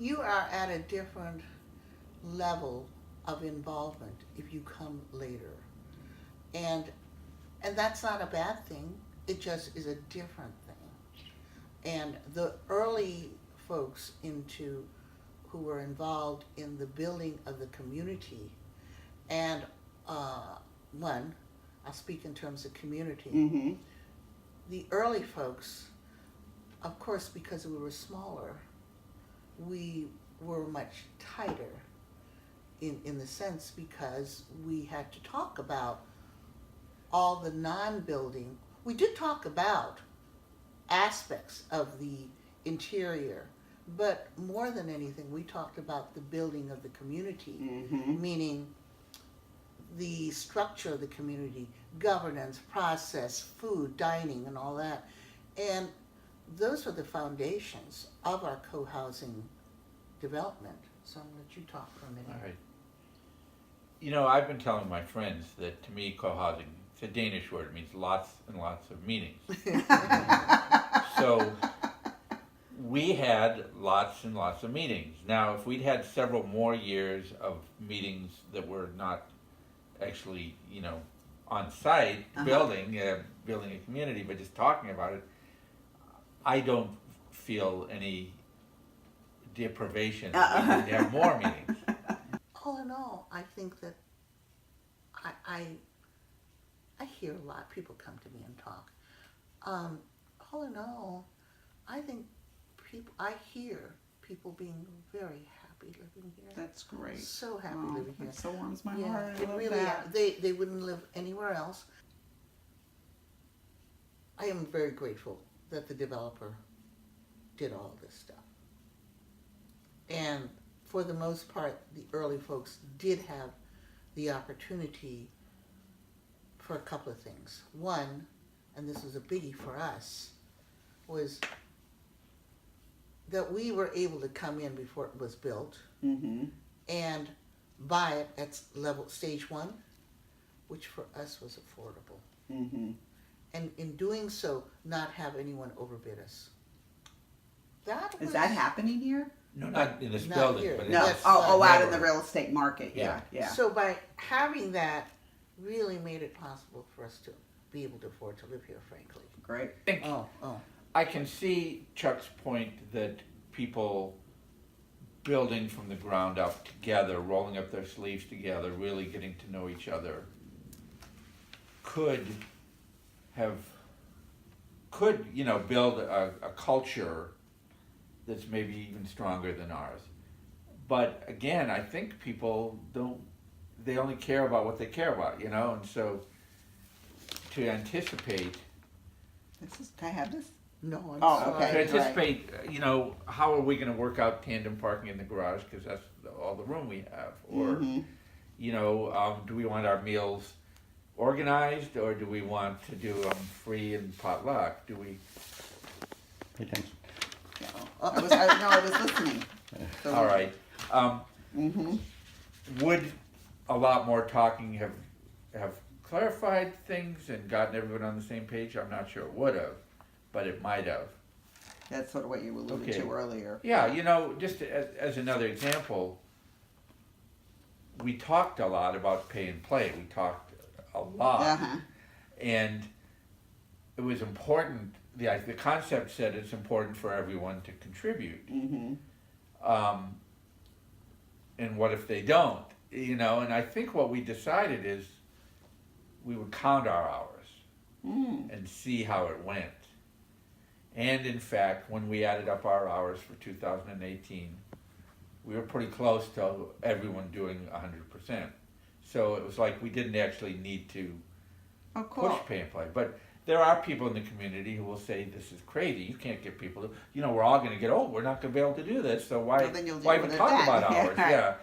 You are at a different level of involvement if you come later. And and that's not a bad thing. It just is a different thing. And the early folks into who were involved in the building of the community, and one, I'll speak in terms of community. Mm-hmm. The early folks, of course, because we were smaller, we were much tighter in the sense because we had to talk about all the non-building. We did talk about aspects of the interior, but more than anything, we talked about the building of the community, Mm-hmm. meaning the structure of the community, governance, process, food, dining, and all that. And those are the foundations of our co-housing development. So I'm going to let you talk for a minute. All right. You know, I've been telling my friends that to me, co-housing, it's a Danish word. It means lots and lots of meetings. So we had lots and lots of meetings. Now, if we'd had several more years of meetings that were not actually, you know, on site, building a community, but just talking about it, I don't feel any deprivation that we didn't have more meetings. All in all, I think that I hear a lot. People come to me and talk. All in all, I think I hear people being very happy living here. That's great. So happy Oh, living here. that so warms my Yeah, heart. I it love really. that. They wouldn't live anywhere else. I am very grateful that the developer did all this stuff. And for the most part, the early folks did have the opportunity for a couple of things. One, and this was a biggie for us, was that we were able to come in before it was built Mm-hmm. and buy it at stage one, which for us was affordable. Mm-hmm. And in doing so, not have anyone overbid us. That was, Is that happening here? No, not in this Not building, here. but in No. That's Oh, out in the neighborhood. real estate market. Yeah, yeah. So by having that, really made it possible for us to be able to afford to live here, frankly. Great. I think Oh. I can see Chuck's point that people building from the ground up together, rolling up their sleeves together, really getting to know each other, could build a culture that's maybe even stronger than ours. But again, I think people they only care about what they care about, and so to anticipate Can I have this? No, I'm Oh, sorry. okay. to anticipate, how are we going to work out tandem parking in the garage because that's all the room we have, or Mm-hmm. do we want our meals organized, or do we want to do them free and potluck? Do we? Hey, thanks. Yeah. I was listening. So, All right. Mm-hmm. Would a lot more talking have clarified things and gotten everyone on the same page? I'm not sure it would have, but it might have. That's sort of what you alluded Okay. to earlier. Yeah, just as another example, we talked a lot about pay and play. We talked a lot, Uh-huh. and it was important. The concept said it's important for everyone to contribute. Mm-hmm. And what if they don't? And I think what we decided is we would count our hours and see how it went. And in fact, when we added up our hours for 2018, we were pretty close to everyone doing 100%. So it was like we didn't actually need to Oh, cool. push pay and play. But there are people in the community who will say, this is crazy, you can't get people to, we're all going to get old, we're not going to be able to do this, so why Well, then you'll deal even with it talk then. about Yeah, hours? right. Yeah.